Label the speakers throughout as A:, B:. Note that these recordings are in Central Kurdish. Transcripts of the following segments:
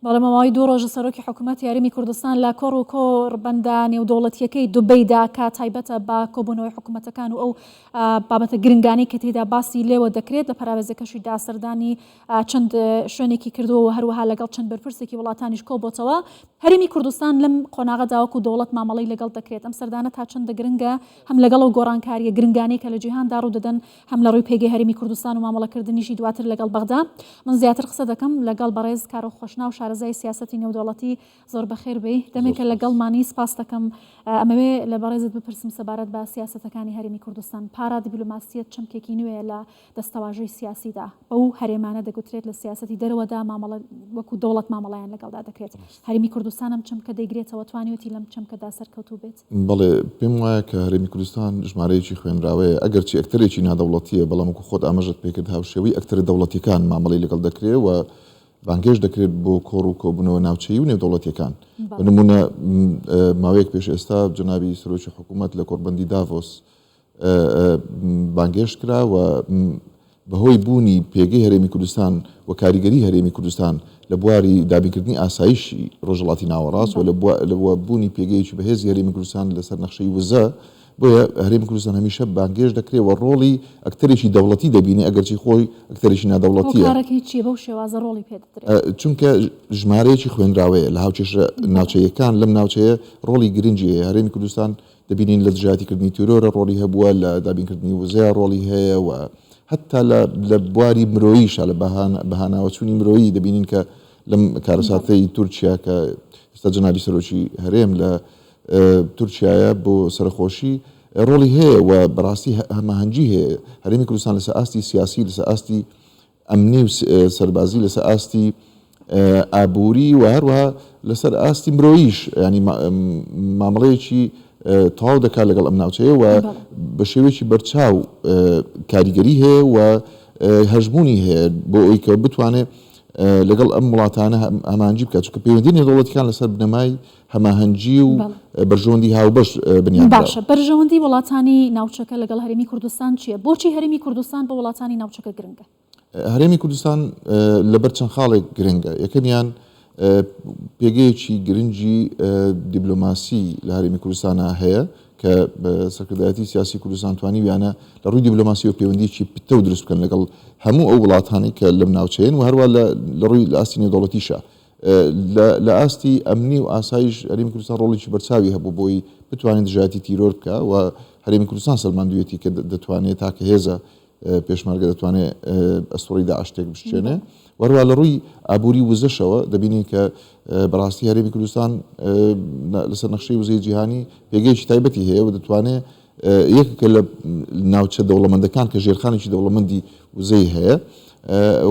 A: بەڵام ماوەی 2 ڕۆژە سەرۆکی حکوومەت یاریمی کوردستان لە کۆڕ و کۆڕ بەندە نێودەوڵەتیەکەی دوبەیدا کە تایبەتە بە کۆبوونەوەی حکوومەتەکان و ئەو بابەتە گرنگانی کە تێدا باسی لێوە دەکرێت لە پەراوێزەکەشی داسەردانی چەند شوێنێکی کردووە و هەروەها لەگەڵ چەند بەرپرسێکی وڵاتانیش کۆبۆتەوە. هەرێمی کوردستان لەم قۆناغەدا وەکو دەوڵەت مامەڵەی لەگەڵ دەکرێت. ئەم سەردانە تا چەندە گرنگە هەم لەگەڵ و گۆڕانکاریە گرنگانی کە لە جیهاندا ڕوو دەدەن هەم لە ڕووی پێگەی هەرێمی کوردستان و مامەڵەکردنیشی دواتر لەگەڵ بەغدا. من زیاتر قسە دەکەم لەگەڵ بەڕێز کارۆ خۆشنا و شارەزای سیاسەتی نێودەوڵەتی زۆر بەخێر بێ دەمێکە لەگەڵمانی سپاس دەکەم. ئەمەوێ لە بەڕێزت بپرسم سەبارەت بە سیاسەتەکانی هەرێمی کوردستان. پارا دیبلۆماسیەت چەمکێکی نوێیە لە دەستەواژەی سیاسیدا بەو هەرێمانە دەگوترێت لە سیاسەتی دەرەوەدا مامەڵە وەکو دەوڵەت مامەڵەیان لەگەڵدا دەکرێت. هەرێمی کوردستانم چەمکە دەیگرێتەوە توانیوەتی لەم چەمکەدا سەرکەوتوو بێت.
B: بەڵێ پێم وایە کە هەرێمی کوردستان ژمارەیەکی خوێنراوەیە ئەگەرچی ئەکتەرێکی نادەوڵەتیە بەڵام وەکو خۆت ئاماژەت پێکرد هاوشێوەی ئەکتەر دەوڵەتیەکان مامەڵەی لەگەڵ دەکرێت و بانگێش دەکرێت بۆ کۆڕ و کۆبوونەوە ناوچەیی و نێودەوڵەتیەکان. بنمونە ماوەیەک پێش ئێستا جنابی سەرۆکی حکوومەت لە کۆڕبەندی داڤۆس بانگێش کرا و بەهۆی بوونی پێگەی هەرێمی کوردستان و کاریگەری هەرێمی کوردستان لە بواری دابینکردنی ئاسایشی ڕۆژهەڵاتی ناوەڕاست و لە بوونی پێگەیەکی بەهێزی هەرێمی کوردستان لەسەر نەخشەی وزە بۆیە هەرێمی کوردستان هەمیشە بانگێش دەکرێت و ڕۆڵی ئەکتەرێکی دەوڵەتی دەبینێ ئەگەرچی خۆی ئەکتەرێکی نادەوڵەتیە. چونکە ژمارەیەکی خوێنراوەیە لە هاوچێشە ناوچەیەکان لەم ناوچەیە ڕۆڵی گرنگیە. هەرێمی کوردستان دەبینین لە دژایەتیکردنی تیرۆرە ڕۆڵی هەبووە، لە دابینکردنی وزەیە ڕۆڵی هەیە و حتا لە بواری مرۆییشە لە بەهاناوەچوونی مرۆیی دەبینین کە لەم کارەساتەی تورکیا کە ئێستا جنابی سەرۆکی هەرێم لە تورکیایە بۆ سەرخۆشی ڕۆڵی هەیە و بەڕاستی هەماهەنگی هەیە. هەرێمی کوردستان لەسەر ئاستی سیاسی لەسەر ئاستی ئەمنی و سەربازی لەسەر ئاستی ئابووری و هەروەها لەسەر ئاستی مرۆییش ینی مامەڵەیەکی تەواو دەکات لەگەڵ ئەم ناوچەیە و بە شێوەیەکی بەرچاو کاریگەری هەیە و هەژبوونی هەیە بۆ ئەوەی کە بتوانێت لەگەڵ ئەم وڵاتانە هەماهەنگی بکات چونکە پەیوەندی نێودەوڵەتیەکان لەسەر بنەمای هەماهەنگی و بەرژەوەندی هاوبەش بنیان
A: باشە. بەرژەوەندی وڵاتانی ناوچەکە لەگەڵ هەرێمی کوردستان چییە؟ بۆچی هەرێمی کوردستان بە وڵاتانی ناوچەکە گرنگە؟
B: هەرێمی کوردستان لەبەر چەند خاڵێک گرنگە. یەکەمیان پێگەیەکی گرنگی دیبلۆماسی لە هەرێمی کوردستانە هەیە کە سەرکردایەتی سیاسی کوردستان توانی ویانە لە ڕووی دیبلۆماسی و پەیوەندیی پتە و دروست بکەن لەگەڵ هەموو ئەو وڵاتانی کە لەم ناوچەیەن و هەروە لە ڕووی لە ئاستی نێودەوڵەتیشە. لە ئاستی ئەمنی و ئاسایش هەرێمی کوردستان ڕۆڵێکی بەرچاوی هەبوو بۆی بتوانێت دژایەتی تیرۆر بکە و هەرێمی کوردستان سەلماندوویەتی کە دەتوانێت تاکە هێزە پێشمەرگە دەتوانێت ئەستۆڕی داعشتێک بشتێنێ. وەروە لە ڕووی ئابووری وزەشەوە دەبینین کە بەڕاستی هەرێمی کوردستان لەسەر نەخشەی وزەی جیهانی پێگەیەکی تایبەتی هەیە و دەتوانێت یەکێکە لە ناوچە دەوڵەمەندەکان کە ژێرخانێکی دەوڵەمەندی وزەی هەیە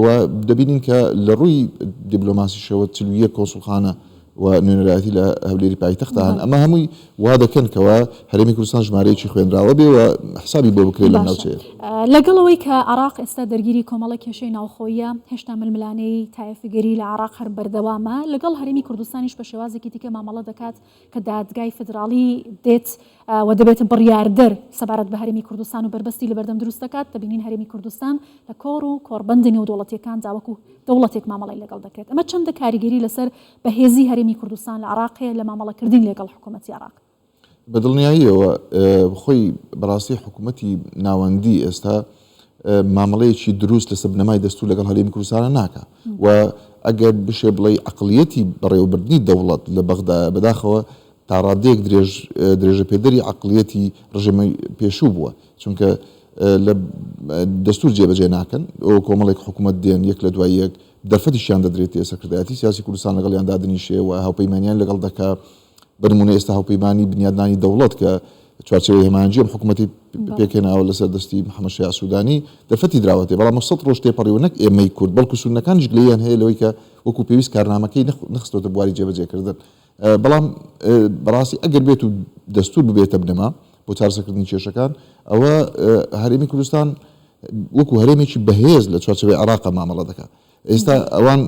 B: و دەبینین کە لە ڕووی دیبلۆماسیشەوە 41 کۆنسوڵخانە و نوێنەرایەتی لە هەولێری پایتەختە هەن. ئەمە هەمووی وا دەکەنکەوە هەرێمی کوردستان ژمارەیەکی خوێنراوە بێ و حسابی بۆ بکرێت لەم ناوچەیە.
A: لەگەڵەوەی کە عێراق ئێستا دەرگیری کۆمەڵە کێشەی ناوخۆیە هێشتا ململانەی تایەفگەری لە عێراق هەر بەردەوامە لەگەڵ هەرێمی کوردستانیش بە شێوازێکی دیکە مامەڵە دەکات کە دادگای فدراڵی دێت و دەبێت بڕیاردەر سەبارەت بە هەرێمی کوردستان و بربەستی لە بەردەم دروست دەکات. دەبینین هەرێمی کوردستان لە کۆڕ و کۆڕبەندی نێودەوڵەتیەکان جاوەکو دەوڵەتێک مامەڵەی لەگەڵ دەکرێت. ئەمە چەندە کاریگەری لەسەر بەهێزی هەرێمی کوردستان لە عێراقەیە لە مامەڵەکردن لەگەڵ حکوومەتی عێراق.
B: بەدڵنیاییەوە خۆی بەڕاستی حکوومەتی ناوەندی ئێستا مامەڵەیەکی دروست لەسەر بنەمای دەستوور لەگەڵ هەرێمی کوردستانە ناکە و ئەگەر بشێ بڵێ عەقڵیەتی بەڕێوەبردنی دەوڵەت لە بەغدا بەداخەوە تا ڕادەیەک درێژە پێدەری عەقڵیەتی ڕژێمەی پێشوو بووە چونکە لە دەستور جێبەجێ ناکەن ئەو کۆمەڵێک حکوومەت دێن یەک لە دوای یەک دەرفەتیشیان دەدرێت سەرکردایەتی سیاسی کوردستان لەگەڵیان دادنیشێ و هاوپەیمانیان لەگەڵ دەکا. بنمونە ئێستا هاوپەیمانی بنیادنانی دەوڵەت کە چوارچێوەی هێمانجی حکوومەتی پێکێناوە لەسەر دەستی محەممەد شایع سوودانی دەرفەتی دراوەتێ بەڵام 100 ڕۆژ تێپەڕیوە نەک ئێمەی کورد بەڵکو سونەکانیش گلەیان هەیە لەوەی کە وەکو پێویست کارنامەکەی نەخستۆتە بواری جێبەجێکردن. بەڵام بەڕاستی ئەگەر بێت و دەستور ببێتە بنەما بۆ چارەسەرکردنی کێشەکان ئەوە هەرێمی کوردستان وەکو هەرێمێکی بەهێز لە چوارچێوەی عێراق مامەڵە دەکات. ئێستا ئەوان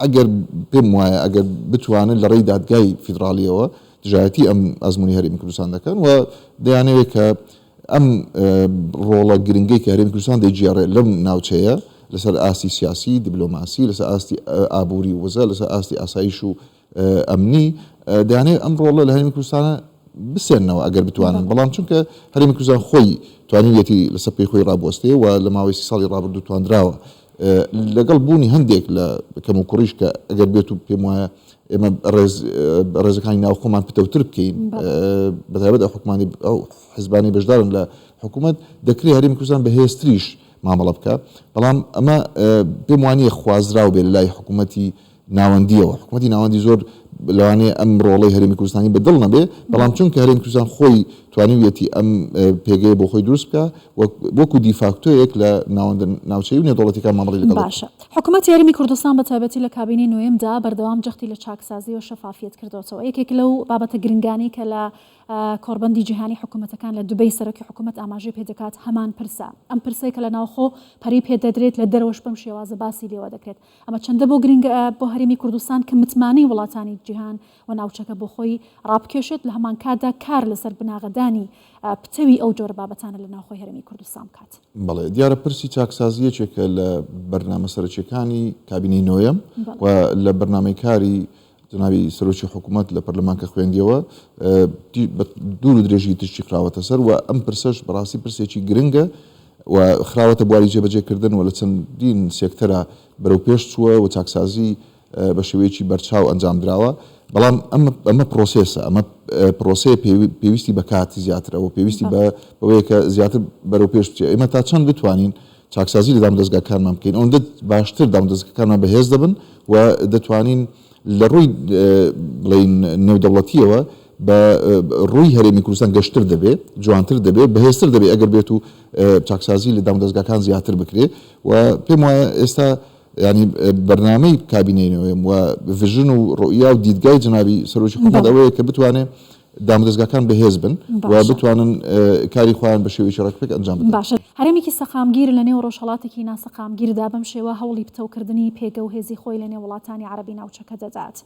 B: ئەگەر پێم وایە ئەگەر بتوانن لە ڕێی دادگای فیدراڵیەوە دژایەتی ئەم ئەزموونی هەرێمی کوردستان دەکەن و دەیانەوێت کە ئەم ڕۆڵە گرنگەی کە هەرێمی کوردستان دەیگێڕێت لەم ناوچەیە لەسەر ئاستی سیاسی دیبلۆماسی لەسەر ئاستی ئابووری وزە لەسەر ئاستی ئاسایش و ئەمنی دەیانێت ئەم ڕۆڵە لە هەرێمی کوردستانە بسێنەوە ئەگەر بتوانن بەڵام چونکە هەرێمی کوردستان خۆی توانیویەتی لەسەر پێی خۆی ڕابوەستێ و لە ماوەی 30 ساڵی ڕابردوو توانراوە لەگەڵ بوونی هەندێک لە کەم و کوڕیش کە ئەگەر بێت و پێم وایە ئێمە ڕێزەکانی ناو خۆمان پتەوتر بکەین بەتایبەت ئەو حیزبانی بەشدارن لە حکوومەت دەکرێت هەرێمی کوردستان بەهێزتریش مامەڵە بکە بەڵام ئەمە پێم وانییە خوازراو بێ لە لای حکوومەتی ناوەندیەوە حکوومەتی ناوەندی زۆر لەوانەیە ئەم ڕۆڵەی هەرێمی کوردستانی بەدڵ نەبێ بەڵام چونکە هەرێمی کوردستان خۆی توانیویەتی ئەم پێگەیە بۆ خۆی دروست بکە وەکو دیفاکتۆیەک لە ناوچەی و نێودەوڵەتیەکان مامەڵی لەگەڵ
A: باشە حکوومەتی هەرێمی کوردستان بە تایبەتی لە کابینەی نوێمدا بەردەوام جەختی لە چاکسازی و شەفافیت کردوتەوە یەکێک لەو بابەتە گرنگانی کە لە کۆڕبەندی جیهانی حکوومەتەکان لە دوبەی سەرۆکی حکوومەت ئاماژەی پێدەکات هەمان پرسە ئەم پرسەی کە لە ناوخۆ پەری پێدەدرێت لە دەرەوەش بەم شێوازە باسی لێوە دەکرێت ئەمە چەندە بۆ گرنگە بۆ هەرێمی کوردستان کە متمانەی وڵاتانی جیهان و ناوچەکە بۆ خۆی ڕابکێشێت لە هەمان کاتدا کار لەسەر بناغەدانی پتەوی ئەو جۆرە بابەتانە لە ناوخۆی هەرێمی کوردستان بکات
B: بەڵێ دیارە پرسی چاکسازیەکێکە لە بەرنامە سەرچیەکانی کابینەی نۆیەم و لە بەرنامەی کاری جنابی سەرۆکی حکوومەت لە پەرلەمانکە خوێندیەوە دوور و درێژی تشتی خراوەتە سەر و ئەم پرسەش بەڕاستی پرسێکی گرنگە و خراوەتە بواری جێبەجێکردن و لە چەندین سێکتەرە بەرەو پێش چووە و چاکسازی بە شێوەیەکی بەرچاو ئەنجام درراوە بەڵام ئەمە پرۆسێسە ئەمە پرۆسەیە پێویستی بە کاتی زیاترەوە پێویستی بەوەیە کە زیاتر بەرەو پێش بچێت ئێمە تا چەند بتوانین چاکسازی لە دامدەستگاکانمان بکەین ئەوەندە باشتر دامدەستگاکانمان بەهێز دەبن و دەتوانین لە ڕووی بڵین نێودەوڵەتیەوە بە ڕووی هەرێمی کوردستان گەشتر دەبێت جوانتر دەبێت بەهێزتر دەبێت ئەگەر بێت و چاکسازی لە دامدەستگاکان زیاتر بکرێت و پێم وایە ئێستا ینی بەرنامەی کابینەیەوەم و ڤژن و ڕۆیا و دیدگای جنابی سەرۆکی حکوومەت ئەوەیە کە بتوانێت دامدەستگاکان بەهێز بن و بتوانن کاری خۆیان بە شێوەیەکی ڕێکپێک ئەنجام بدەن.
A: باشە هەرێمێکی سەقامگیر لە نێو ڕۆژهەڵاتێکی ناسەقامگیردا بەم شێوە هەوڵی پتەوکردنی پێگە و هێزی خۆی لە نێو وڵاتانی عەرەبی ناوچەکە دەدات.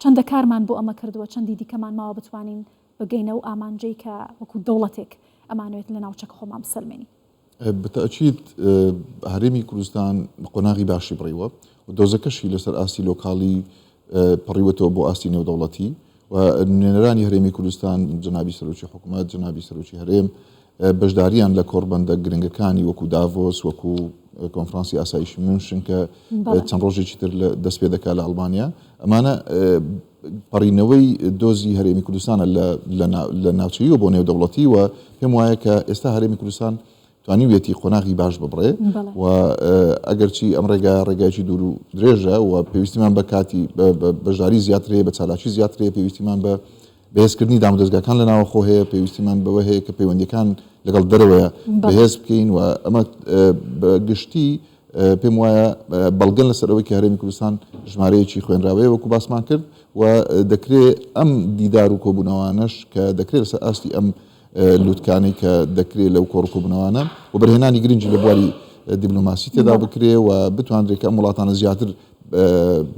A: چەندە کارمان بۆ ئەمە کردووە چەندی دیکەمان ماوە بتوانین بگەینە و ئامانجەی کە وەکو دەوڵەتێک ئەمانوێت لە ناوچەکە خۆمان بسەلمێنی.
B: بتأكيد هەرێمی کوردستان قۆناغی باشی بڕیوە و دۆزەکەشی لەسەر ئاستی لۆکاڵی پڕیوەتەوە بۆ ئاستی نێودەوڵەتی و نوێنەرانی هەرێمی کوردستان جنابی سەرۆکی حکوومەت جنابی سەرۆکی هەرێم بەشداریان لە کۆڕبەندە گرنگەکانی وەکو داڤۆس وەکو کۆنفرانسی ئاسایشی مونشن کە چەند ڕۆژێکی تر دەست پێ دەکات لە ئەڵمانیا ئەمانە پەڕینەوەی دۆزی هەرێمی کوردستانە لە ناوچەیی و بۆ نێودەوڵەتی و پێم وایە کە ئێستا هەرێمی کوردستان توانیویەتی قۆناغی باش ببڕێ و ئەگەرچی ئەم ڕێگایکی دوور و درێژە و پێویستیمان بە کاتی بەشداری زیاترێ بە چالاکی زیاترێ پێویستیمان بە بەهێزکردنی دامودەستگاکان لە ناوەخۆ هەیە پێویستیمان بەوە هەیە کە پەیوەندیەکان لەگەڵ دەرەوەیە بەهێز بکەین و ئەمە گشتی پێم وایە بەڵگەن لەسەرەوەی کە هەرێمی کوردستان ژمارەیەکی خوێنراوەیە وەکو باسمان کرد و دەکرێت ئەم دیدار و کۆبوونەوانش کە دەکرێت لەسەر ئاستی ئەم لوتکانی کە دەکرێت لەو کۆڕکۆبوونەوانە و بەرهێنانی گرنگی لە بواری دیبلۆماسی تێدا بکرێ و بتوانرێت کە ئەم وڵاتانە زیاتر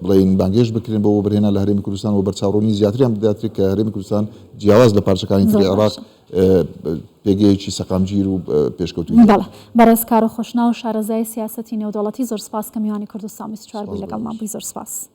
B: بڵین بانگێش بکرێن بەوە بەرهێنا لە هەرێمی کوردستان و بەرچاوڕوونی زیاتریان بداترێت کە هەرێمی کوردستان جیاواز لە پارچەکانی تری عێراق پێگەیەکی سەقامگیر و پێشکەوتووی.
A: بەڕێز کار و خۆشناو و شارەزای سیاسەتی نێودەوڵەتی زۆر سپاس کە میوانی کوردستان 24 بووی لەگەڵمان بووی زۆر سپاس.